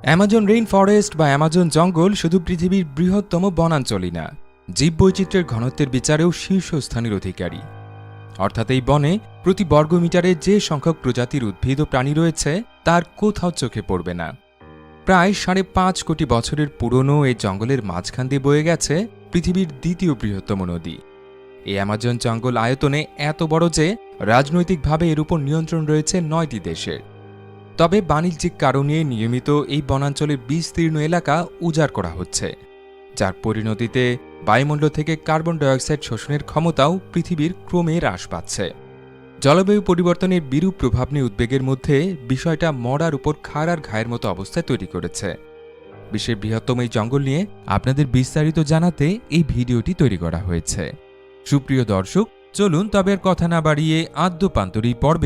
Amazon rain forest বা Amazon জঙ্গল শুধু পৃথিবীর বৃহত্তম বনাঞ্চলই না, জীববৈচিত্র্যের ঘনত্বের বিচারেও শীর্ষস্থানের অধিকারী। অর্থাৎ এই বনে প্রতি বর্গমিটারে যে সংখ্যক প্রজাতির উদ্ভিদ ও প্রাণী রয়েছে তার কোথাও চোখে পড়বে না। প্রায় 5.5 কোটি বছরের পুরনো এই জঙ্গলের মাঝখান দিয়ে বয়ে গেছে পৃথিবীর দ্বিতীয় বৃহত্তম নদী। এই অ্যামাজন জঙ্গল আয়তনে এত বড় যে রাজনৈতিকভাবে এর উপর নিয়ন্ত্রণ রয়েছে 9টি দেশের। তবে বাণিজ্যিক কারণে নিয়মিত এই বনাঞ্চলের বিস্তীর্ণ এলাকা উজাড় করা হচ্ছে, যার পরিণতিতে বায়ুমণ্ডল থেকে কার্বন ডাইঅক্সাইড শোষণের ক্ষমতাও পৃথিবীর ক্রমে হ্রাস পাচ্ছে। জলবায়ু পরিবর্তনের বিরূপ প্রভাব নিয়ে উদ্বেগের মধ্যে বিষয়টা মরার উপর খাড়ার ঘায়ের মতো অবস্থায় তৈরি করেছে। বিশ্বের বৃহত্তম এই জঙ্গল নিয়ে আপনাদের বিস্তারিত জানাতে এই ভিডিওটি তৈরি করা হয়েছে। সুপ্রিয় দর্শক, চলুন তবে আর কথা না বাড়িয়ে আদ্যপান্তরী পর্বে